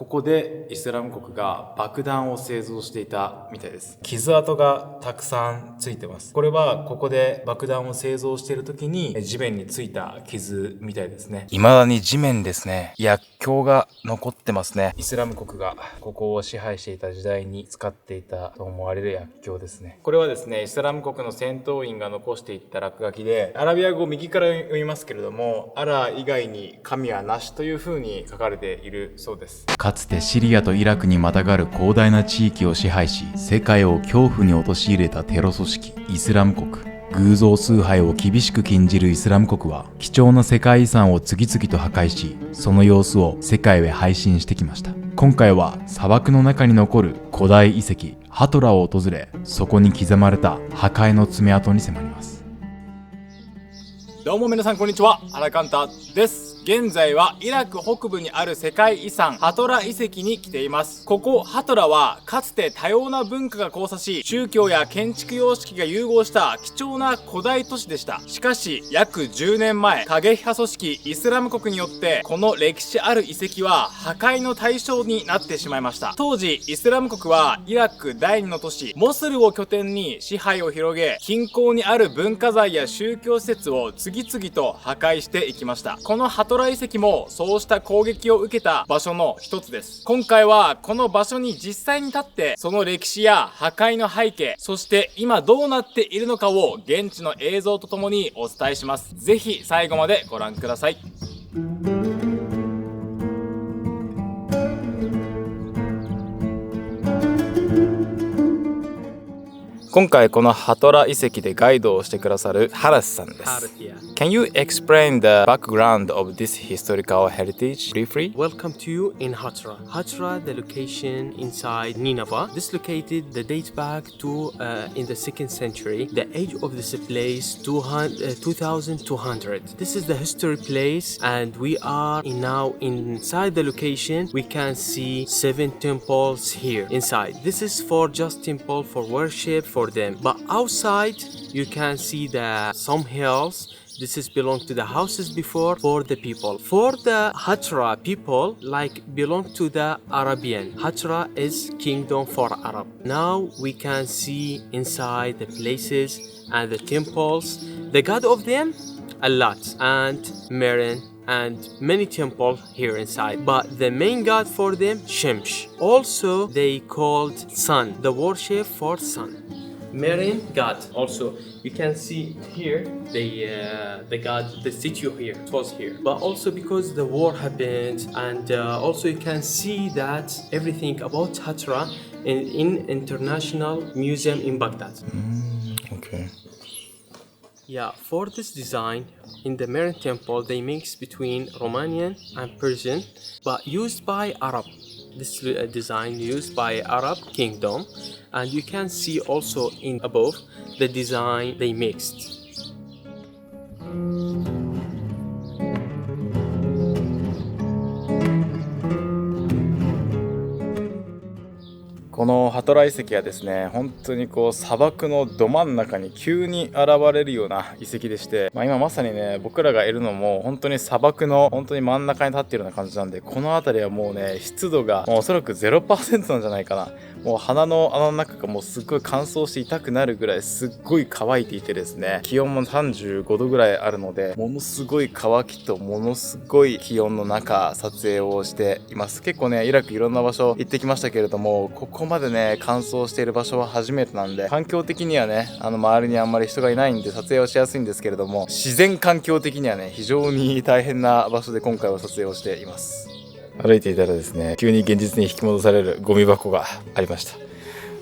こでイスラム国が爆弾を製造していたみたいです。傷跡がたくさんついてます。これはここで爆弾を製造している時に地面についた傷みたいですね。未だに地面ですね、薬莢が残ってますね。イスラム国がここを支配していた時代に使っていたと思われる薬莢ですね。これはですね、イスラム国の戦闘員が残していった落書きで、アラビア語右から読みますけれども、アラー以外に神はなしという風に書かれているそうです。かつてシリアとイラクにまたがる広大な地域を支配し、世界を恐怖に陥れたテロ組織イスラム国。偶像崇拝を厳しく禁じるイスラム国は貴重な世界遺産を次々と破壊し、その様子を世界へ配信してきました。今回は砂漠の中に残る古代遺跡ハトラを訪れ、そこに刻まれた破壊の爪痕に迫ります。どうも皆さんこんにちは、アラカンタです。現在はイラク北部にある世界遺産ハトラ遺跡に来ています。ここハトラはかつて多様な文化が交差し、宗教や建築様式が融合した貴重な古代都市でした。しかし約10年前、過激派組織イスラム国によってこの歴史ある遺跡は破壊の対象になってしまいました。当時イスラム国はイラク第2の都市モスルを拠点に支配を広げ、近郊にある文化財や宗教施設を次々と破壊していきました。このハトラ遺跡もそうした攻撃を受けた場所の一つです。今回はこの場所に実際に立ってその歴史や破壊の背景、そして今どうなっているのかを現地の映像とともにお伝えします。ぜひ最後までご覧ください。今回このハトラ遺跡でガイドをしてくださるハラスさんです。Can you explain the background of this historical heritage briefly? Welcome to you in Hatra. Hatra, the location inside Nineveh. This located the date back to in the 2nd century. The age of this place 2200. This is the history place, and we are now inside the location. We can see 7 temples here inside. This is for just temple for worship for them, but outside you can see some hills. This is belong to the houses before for the people. For the Hatra people, like belong to the Arabian. Hatra is kingdom for Arab. Now we can see inside the places and the temples. The god of them, a lot, and Merin, and many temples here inside, but the main god for them, Shemsh. Also they called sun, the worship for sun. Merin god. Also you can see here the god, the statue here, it was here, but also because the war happened, and also you can see that everything about Hatra in international museum in Baghdad. Okay. Yeah, for this design in the Merin temple they mix between Romanian and Persian, but used by Arab. This design used by Arab kingdom, and you can see also in above the design they mixed. このハトラ遺跡はですね、本当にこう砂漠のど真ん中に急に現れるような遺跡でして、今まさにね、僕らがいるのも本当に砂漠の本当に真ん中に立っているような感じなんで、この辺りはもうね、湿度がもうおそらく 0% なんじゃないかな。もう鼻の穴の中がもうすっごい乾燥して痛くなるぐらいすっごい乾いていてですね、気温も35度ぐらいあるので、ものすごい乾きとものすごい気温の中撮影をしています。結構ね、イラクいろんな場所行ってきましたけれども、ここまでね乾燥している場所は初めてなんで、環境的にはね周りにあんまり人がいないんで撮影はしやすいんですけれども、自然環境的にはね非常に大変な場所で今回は撮影をしています。歩いていたらですね、急に現実に引き戻されるゴミ箱がありまし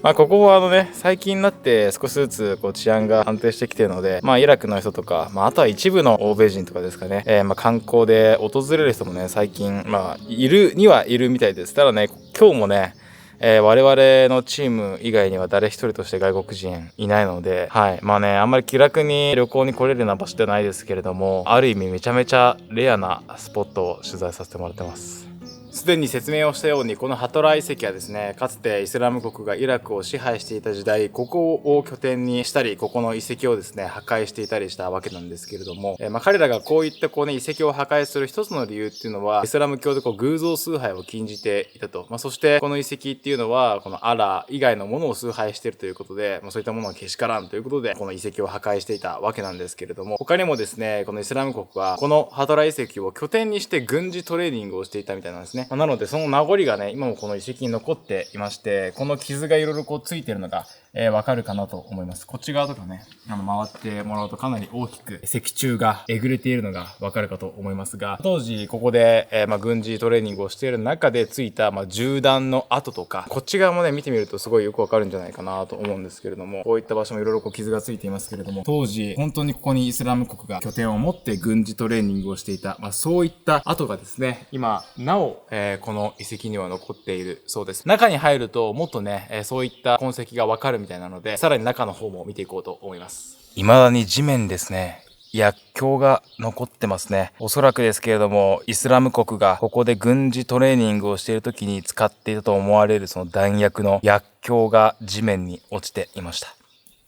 た。ここは最近になって少しずつ治安が安定してきているので、イラクの人とか、あとは一部の欧米人とかですかね、観光で訪れる人もね最近いるにはいるみたいです。ただね、今日もね我々のチーム以外には誰一人として外国人いないので、あんまり気楽に旅行に来れるような場所ではないですけれども、ある意味めちゃめちゃレアなスポットを取材させてもらってます。スすでに説明をしたように、このハトラ遺跡はですね、かつてイスラム国がイラクを支配していた時代、ここを拠点にしたり、ここの遺跡をですね、破壊していたりしたわけなんですけれども、彼らがこういった遺跡を破壊する一つの理由っていうのは、イスラム教で偶像崇拝を禁じていたと。そしてこの遺跡っていうのは、このアラー以外のものを崇拝しているということで、そういったものはけしからんということで、この遺跡を破壊していたわけなんですけれども、他にもですね、このイスラム国は、このハトラ遺跡を拠点にして軍事トレーニングをしていたみたいなんですね。なので、その名残がね、今もこの遺跡に残っていまして、この傷がいろいろついてるのが、わかるかなと思います。こっち側とかね、回ってもらうとかなり大きく石柱がえぐれているのがわかるかと思いますが、当時ここで、軍事トレーニングをしている中でついた、銃弾の跡とか、こっち側もね、見てみるとすごいよくわかるんじゃないかなと思うんですけれども、こういった場所もいろいろ傷がついていますけれども、当時、本当にここにイスラム国が拠点を持って軍事トレーニングをしていた、そういった跡がですね、今、なお、この遺跡には残っているそうです。中に入ると、もっとね、そういった痕跡がわかるみたいなので、さらに中の方も見ていこうと思います。未だに地面ですね、薬莢が残ってますね。おそらくですけれども、イスラム国がここで軍事トレーニングをしている時に使っていたと思われるその弾薬の薬莢が地面に落ちていました。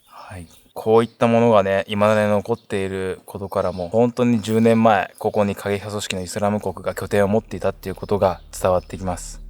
はい。こういったものがね、未だに残っていることからも、本当に10年前、ここに過激派組織のイスラム国が拠点を持っていたっていうことが伝わってきます。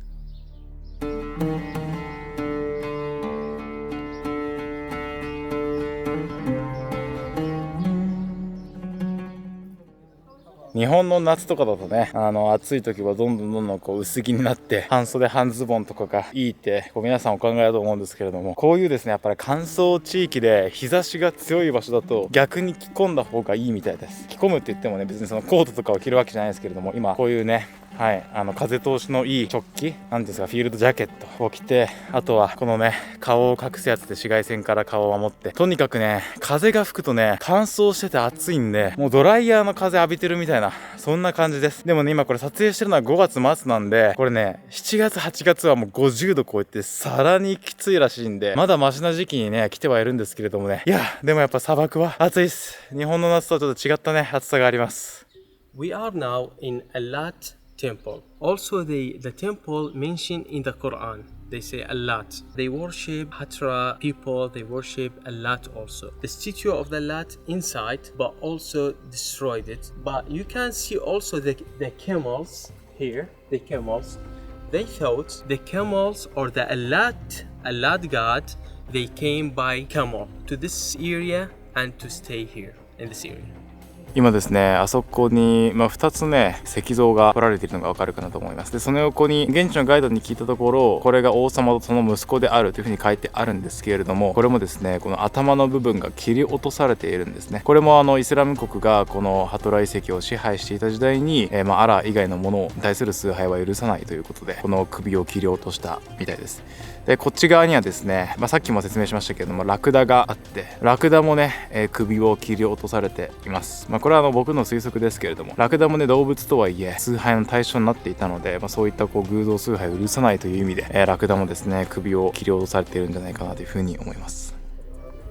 日本の夏とかだとね、暑い時はどんどん薄着になって、半袖半ズボンとかがいいって皆さんお考えだと思うんですけれども、こういうですね、やっぱり乾燥地域で日差しが強い場所だと逆に着込んだ方がいいみたいです。着込むって言ってもね、別にそのコートとかを着るわけじゃないですけれども、今こういうね、はい、風通しのいいチョッキなんですが、フィールドジャケットを着て、あとはこのね、顔を隠すやつで紫外線から顔を守って、とにかくね、風が吹くとね、乾燥してて暑いんで、もうドライヤーの風浴びてるみたいな、そんな感じです。でもね、今これ撮影してるのは5月末なんで、これね、7月8月はもう50度超えてさらにきついらしいんで、まだマシな時期にね、来てはいるんですけれどもね、いや、でもやっぱ砂漠は暑いです。日本の夏とはちょっと違ったね、暑さがあります。 We are now in Allat temple. Also, the temple mentioned in the Quran. They say Allat. They worship Hatra people. They worship Allat also. The statue of the Allat inside, but also destroyed it. But you can see also the camels here. The camels. They thought the camels or the Allat god, they came by camel to this area and to stay here in this area. 今ですね、あそこに、2つね、石像が彫られているのがわかるかなと思います。で、その横に現地のガイドに聞いたところ、これが王様とその息子であるというふうに書いてあるんですけれども、これもですね、この頭の部分が切り落とされているんですね。これもイスラム国がこのハトラ遺跡を支配していた時代に、アラ以外のものに対する崇拝は許さないということで、この首を切り落としたみたいです。で、こっち側にはですね、さっきも説明しましたけれども、ラクダがあって、ラクダもね、首を切り落とされています。これは僕の推測ですけれども、ラクダもね、動物とはいえ崇拝の対象になっていたので、そういった偶像崇拝を許さないという意味で、ラクダもですね、首を切り落とされているんじゃないかなというふうに思います。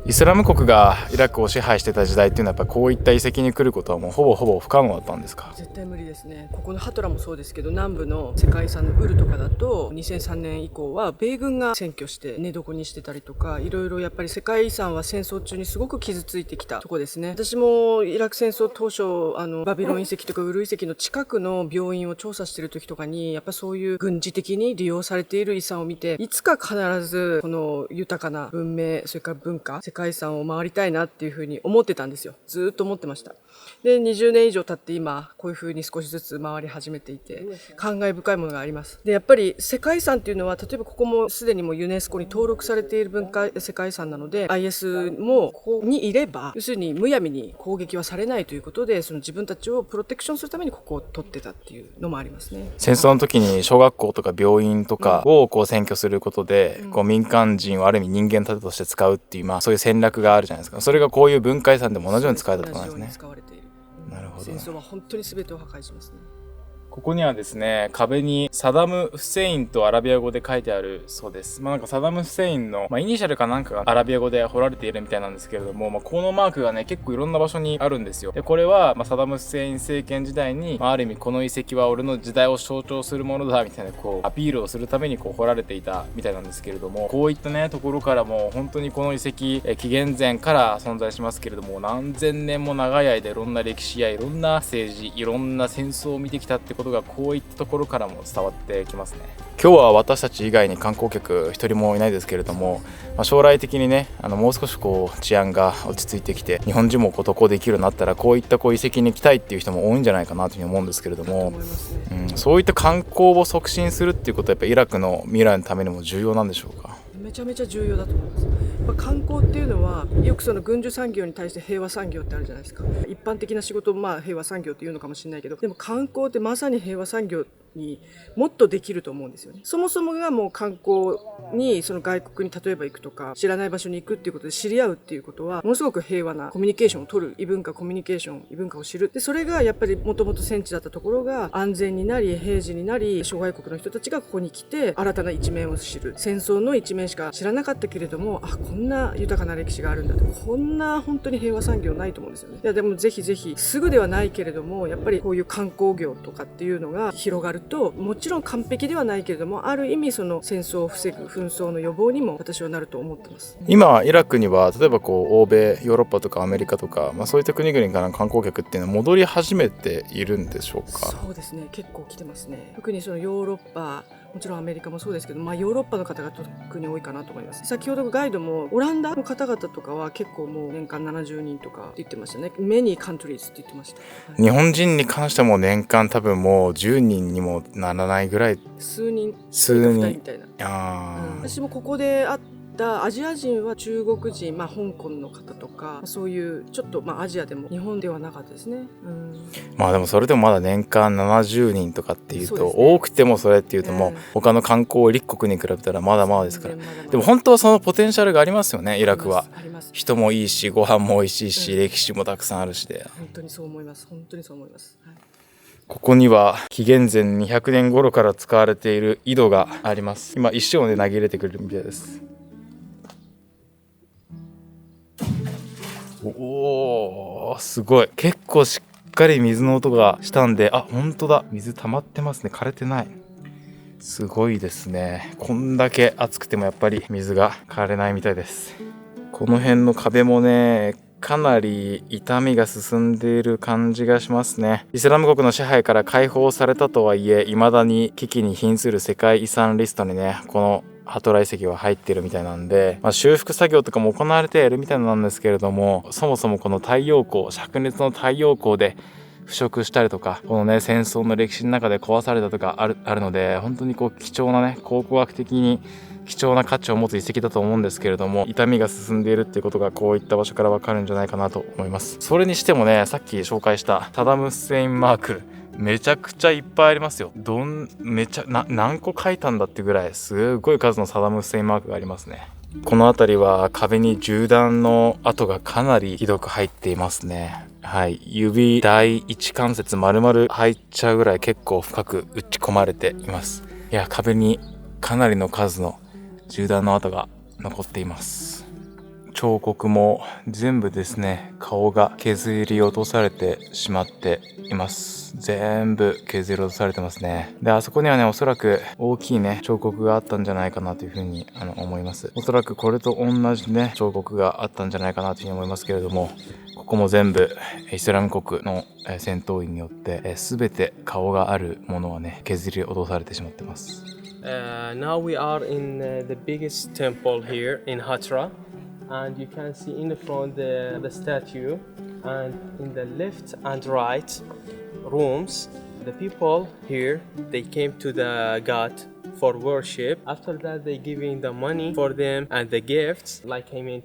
イスラム国がイラクを支配してた時代っていうのは、やっぱこういった遺跡に来ることはもうほぼ不可能だったんですか？絶対無理ですね。ここのハトラもそうですけど、南部の世界遺産のウルとかだと2003年以降は米軍が占拠して寝床にしてたりとか、いろいろやっぱり世界遺産は戦争中にすごく傷ついてきたとこですね。私もイラク戦争当初バビロン遺跡とかウル遺跡の近くの病院を調査してる時とかに、やっぱそういう軍事的に利用されている遺産を見て、いつか必ずこの豊かな文明、それから文化、世界遺産を回りたいなっていうふうに思ってたんですよ。ずーっと思ってました。で、20年以上経って今こういうふうに少しずつ回り始めていて、感慨深いものがあります。で、やっぱり世界遺産っていうのは、例えばここもすでにもうユネスコに登録されている世界遺産なので、 IS もここにいれば要するにむやみに攻撃はされないということで、その自分たちをプロテクションするためにここを取ってたっていうのもありますね。戦争の時に小学校とか病院とかを占拠することで、民間人をある意味人間盾として使うっていう、そういう戦略があるじゃないですか。それがこういう文化遺産でも同じように使えたってことなんですね。使われている。なるほど。戦争は本当に全てを破壊しますね。ここにはですね、壁にサダム・フセインとアラビア語で書いてあるそうです。なんかサダム・フセインの、イニシャルかなんかがアラビア語で彫られているみたいなんですけれども、このマークがね、結構いろんな場所にあるんですよ。で、これは、サダム・フセイン政権時代に、ある意味この遺跡は俺の時代を象徴するものだみたいなアピールをするために彫られていたみたいなんですけれども、こういったね、ところからも本当にこの遺跡、紀元前から存在しますけれども、何千年も長い間いろんな歴史やいろんな政治、いろんな戦争を見てきたってことがこういったところからも伝わってきますね。今日は私たち以外に観光客一人もいないですけれども、将来的にね、もう少し治安が落ち着いてきて、日本人も渡航できるようになったら、こういった遺跡に行きたいっていう人も多いんじゃないかなというふうに思うんですけれども、そういった観光を促進するっていうことはやっぱりイラクの未来のためにも重要なんでしょうか？めちゃめちゃ重要だと思います。観光っていうのはよくその軍需産業に対して平和産業ってあるじゃないですか。一般的な仕事を平和産業っていうのかもしれないけど、でも観光ってまさに平和産業にもっとできると思うんですよね。そもそもがもう観光にその外国に例えば行くとか知らない場所に行くっていうことで知り合うっていうことはものすごく平和なコミュニケーションを取る、異文化コミュニケーション、異文化を知る。でそれがやっぱりもともと戦地だったところが安全になり平時になり、諸外国の人たちがここに来て新たな一面を知る。戦争の一面しか知らなかったけれども、こんな豊かな歴史があるんだと、こんな本当に平和産業ないと思うんですよね。いやでもぜひぜひすぐではないけれども、やっぱりこういう観光業とかっていうのが広がると、もちろん完璧ではないけれども、ある意味その戦争を防ぐ、紛争の予防にも私はなると思ってます。今イラクには例えば欧米、ヨーロッパとかアメリカとか、そういった国々からの観光客っていうのは戻り始めているんでしょうか？そうですね、結構来てますね。特にそのヨーロッパ、もちろんアメリカもそうですけど、ヨーロッパの方が特に多いかなと思います。先ほどガイドもオランダの方々とかは結構もう年間70人とかって言ってましたね。Many countries って言ってました。日本人に関してはもう年間多分もう10人にもならないぐらい、数人みたいな。私もここで会ったアジア人は中国人、香港の方とか、そういうちょっとアジアでも日本ではなかったですね。でもそれでもまだ年間70人とかっていうと、多くてもそれっていうともう他の観光立国に比べたらまだまだですから。でも本当はそのポテンシャルがありますよね、イラクは。人もいいし、ご飯も美味しいし、歴史もたくさんあるしで。本当にそう思います。本当にそう思います。ここには紀元前200年頃から使われている井戸があります。今石を投げ入れてくれるみたいです。すごい。結構しっかり水の音がしたんで、本当だ。水溜まってますね。枯れてない。すごいですね。こんだけ暑くてもやっぱり水が枯れないみたいです。この辺の壁もね、かなり傷みが進んでいる感じがしますね。イスラム国の支配から解放されたとはいえ、未だに危機に瀕する世界遺産リストにね、このハトラ遺跡は入っているみたいなんで、修復作業とかも行われているみたいなんですけれども、そもそもこの太陽光、灼熱の太陽光で腐食したりとか、このね戦争の歴史の中で壊されたとかあるので、本当に貴重なね、考古学的に貴重な価値を持つ遺跡だと思うんですけれども、傷みが進んでいるっていうことがこういった場所からわかるんじゃないかなと思います。それにしてもね、さっき紹介したサダム・フセインマーク、めちゃくちゃいっぱいありますよ。何個書いたんだってぐらいすごい数のサダム・フセインマークがありますね。この辺りは壁に銃弾の跡がかなりひどく入っていますね。指第一関節丸々入っちゃうぐらい結構深く打ち込まれています。いや、壁にかなりの数の銃弾の跡が残っています。彫刻も全部ですね、顔が削り落とされてしまっています。全部削り落とされてますね。で、あそこにはね、おそらく大きいね彫刻があったんじゃないかなというふうに思います。おそらくこれと同じね彫刻があったんじゃないかなというふうに思いますけれども、ここも全部イスラム国の戦闘員によって全て顔があるものはね削り落とされてしまってます。Now we are in the biggest temple here in Hatra, and you can see in the front the statue, and in the left and right rooms, the people here, they came to the god for worship. After that, they giving the money for them and the gifts,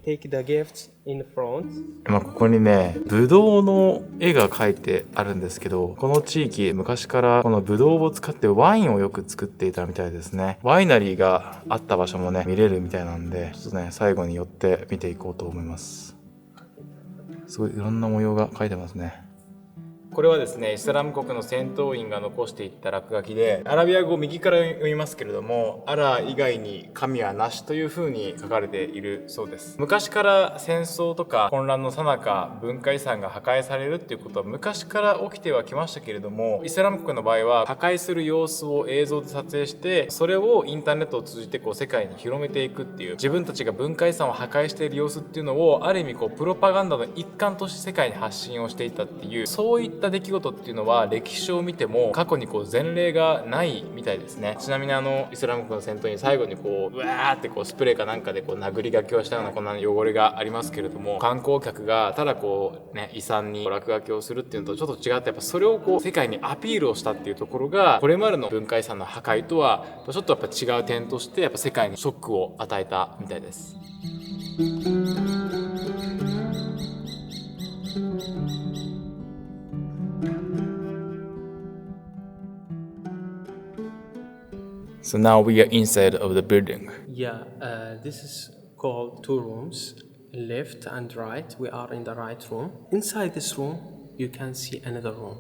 take the gifts in front. ここにねブドウの絵が描いてあるんですけど、この地域昔からこのブドウを使ってワインをよく作っていたみたいですね。ワイナリーがあった場所もね見れるみたいなんで、ちょっとね最後に寄って見ていこうと思います。すごいいろんな模様が描いてますね。これはですねイスラム国の戦闘員が残していった落書きで、アラビア語を右から読みますけれども、アラー以外に神はなしという風に書かれているそうです。昔から戦争とか混乱の最中文化遺産が破壊されるっていうことは昔から起きてはきましたけれども、イスラム国の場合は破壊する様子を映像で撮影して、それをインターネットを通じて世界に広めていくっていう、自分たちが文化遺産を破壊している様子っていうのをある意味プロパガンダの一環として世界に発信をしていたっていう、そういった出来事っていうのは歴史を見ても過去に前例がないみたいですね。ちなみにイスラム国の戦闘員最後にうわーってスプレーかなんかで殴り書きをしたようなこんな汚れがありますけれども、観光客がただ遺産に落書きをするっていうのとちょっと違って、やっぱそれを世界にアピールをしたっていうところが、これまでの文化遺産の破壊とはちょっとやっぱ違う点としてやっぱ世界にショックを与えたみたいです。So now we are inside of the building. Yeah, this is called two rooms, left and right. We are in the right room. Inside this room, you can see another room.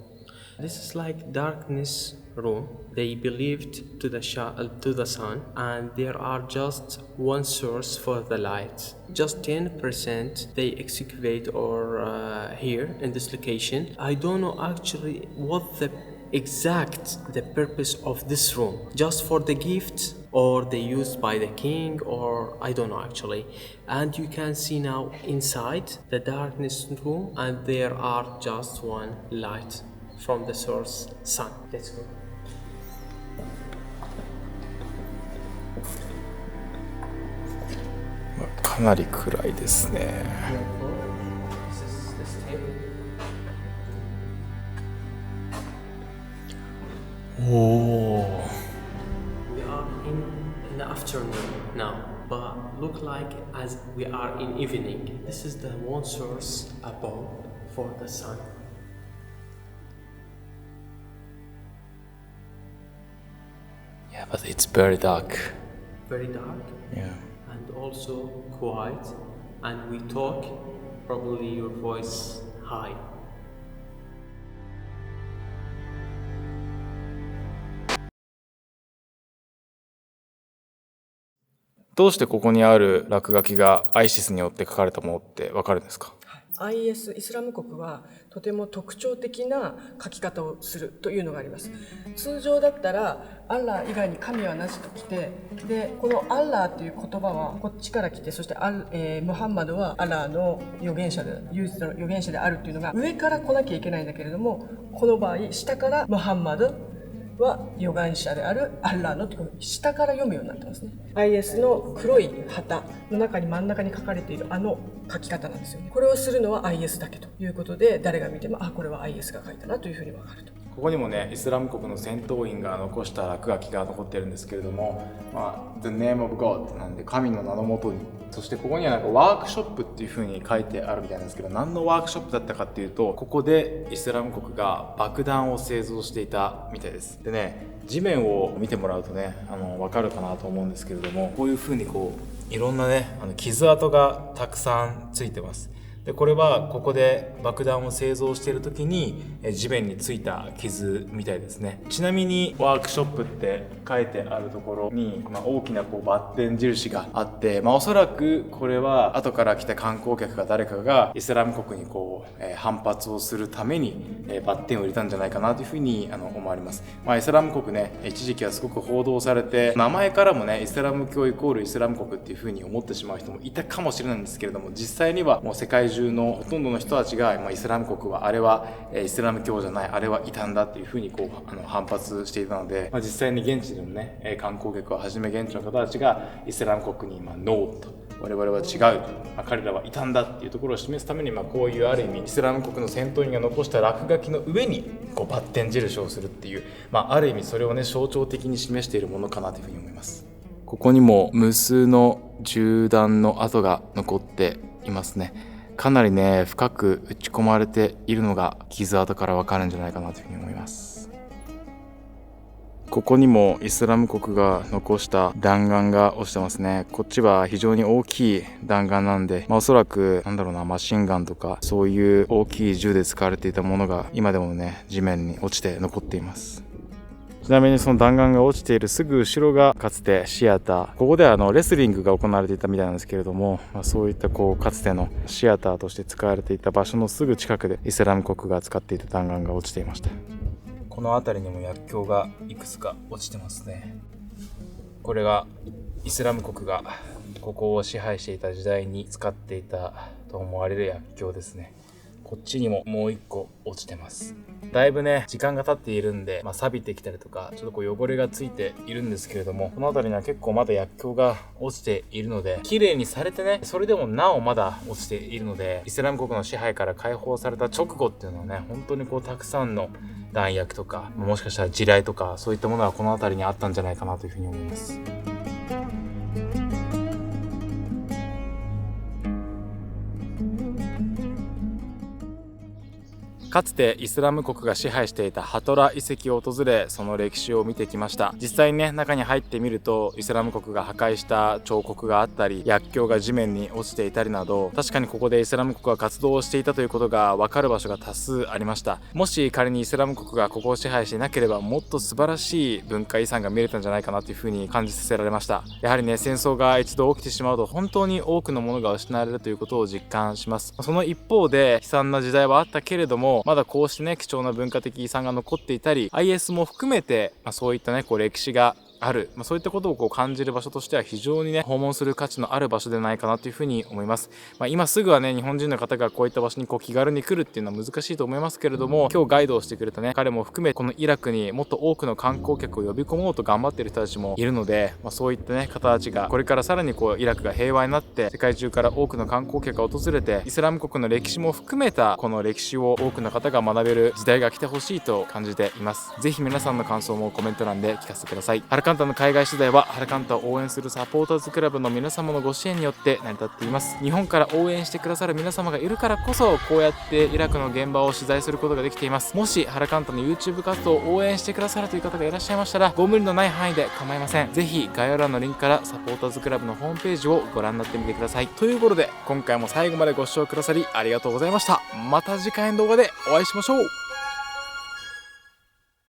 This is like darkness room. They believed to the sun, and there are just one source for the light. Just 10% they excavate or here in this location. I don't know actually what the purpose of this room, just for the gift or they used by the king, or I don't know actually. And you can see now inside the darkness room, and there are just one light from the source sun. Let's go. Wow, かなり暗いですね。This is the step. おお。We are in the afternoon now, but look like as we are in evening. This is the one source above for the sun. Yeah, but it's very dark. Very dark. Yeah. And also quiet, and we talk, probably your voice high. どうしてここにある落書きがアイシスによって書かれたものってわかるんですか？IS イスラム国はとても特徴的な書き方をするというのがあります。通常だったらアッラー以外に神はなしときて、でこのアッラーという言葉はこっちから来て、そしてムハンマドはアッラーの預言者で唯一の預言者であるというのが上から来なきゃいけないんだけれども、この場合下からムハンマドは預言者であるアッラーのという下から読むようになってますね。 IS の黒い旗の中に真ん中に書かれている書き方なんですよね。これをするのは IS だけということで、誰が見てもこれは IS が書いたなというふうに分かると。ここにもねイスラム国の戦闘員が残した落書きが残ってるんですけれども、The name of God なんで神の名のもとに、そしてここにはワークショップっていう風に書いてあるみたいなんですけど、何のワークショップだったかっていうと、ここでイスラム国が爆弾を製造していたみたいです。でね、地面を見てもらうとねわかるかなと思うんですけれども、こういう風にいろんなね傷跡がたくさんついてます。でこれはここで爆弾を製造している時に地面についた傷みたいですね。ちなみにワークショップって書いてあるところに、大きなバッテン印があって、おそらくこれは後から来た観光客か誰かがイスラム国に反発をするためにバッテンを入れたんじゃないかなというふうに思われます。イスラム国ね、一時期はすごく報道されて、名前からもねイスラム教イコールイスラム国っていうふうに思ってしまう人もいたかもしれないんですけれども、実際にはもう世界中のほとんどの人たちが、イスラム国はあれはイスラム教じゃない、あれは異端だっていうふうに反発していたので、実際に現地でもね観光客をはじめ現地の方たちがイスラム国にノーと、我々は違うと、彼らは異端だっていうところを示すために、こういうある意味イスラム国の戦闘員が残した落書きの上にバッテン印をするっていう、ある意味それをね象徴的に示しているものかなというふうに思います。ここにも無数の銃弾の跡が残っていますね。かなりね深く打ち込まれているのが傷跡からわかるんじゃないかなというふうに思います。ここにもイスラム国が残した弾丸が落ちてますね。こっちは非常に大きい弾丸なんで、おそらくマシンガンとかそういう大きい銃で使われていたものが今でもね地面に落ちて残っています。ちなみにその弾丸が落ちているすぐ後ろがかつてシアター、ここではレスリングが行われていたみたいなんですけれども、そういったかつてのシアターとして使われていた場所のすぐ近くでイスラム国が使っていた弾丸が落ちていました。この辺りにも薬莢がいくつか落ちてますね。これがイスラム国がここを支配していた時代に使っていたと思われる薬莢ですね。こっちにももう一個落ちてます。だいぶね時間が経っているんで、錆びてきたりとかちょっと汚れがついているんですけれども、この辺りには結構まだ薬莢が落ちているので、綺麗にされてね、それでもなおまだ落ちているので、イスラム国の支配から解放された直後っていうのはね、本当にたくさんの弾薬とか、もしかしたら地雷とかそういったものはこの辺りにあったんじゃないかなというふうに思います。かつてイスラム国が支配していたハトラ遺跡を訪れ、その歴史を見てきました。実際にね中に入ってみると、イスラム国が破壊した彫刻があったり、薬莢が地面に落ちていたりなど、確かにここでイスラム国が活動をしていたということが分かる場所が多数ありました。もし仮にイスラム国がここを支配していなければ、もっと素晴らしい文化遺産が見れたんじゃないかなというふうに感じさせられました。やはりね、戦争が一度起きてしまうと本当に多くのものが失われるということを実感します。その一方で悲惨な時代はあったけれども、まだこうしてね貴重な文化的遺産が残っていたり、 IS も含めて、そういったね歴史がある、そういったことを感じる場所としては非常にね訪問する価値のある場所でないかなというふうに思います。今すぐはね日本人の方がこういった場所に気軽に来るっていうのは難しいと思いますけれども、今日ガイドをしてくれたね彼も含め、このイラクにもっと多くの観光客を呼び込もうと頑張っている人たちもいるので、そういったね方たちがこれからさらにイラクが平和になって、世界中から多くの観光客が訪れて、イスラム国の歴史も含めたこの歴史を多くの方が学べる時代が来てほしいと感じています。ぜひ皆さんの感想もコメント欄で聞かせてください。ハラカンタの海外取材はハラカンタを応援するサポーターズクラブの皆様のご支援によって成り立っています。日本から応援してくださる皆様がいるからこそ、こうやってイラクの現場を取材することができています。もしハラカンタの YouTube 活動を応援してくださるという方がいらっしゃいましたら、ご無理のない範囲で構いません。ぜひ概要欄のリンクからサポーターズクラブのホームページをご覧になってみてください。ということで今回も最後までご視聴くださりありがとうございました。また次回の動画でお会いしましょう。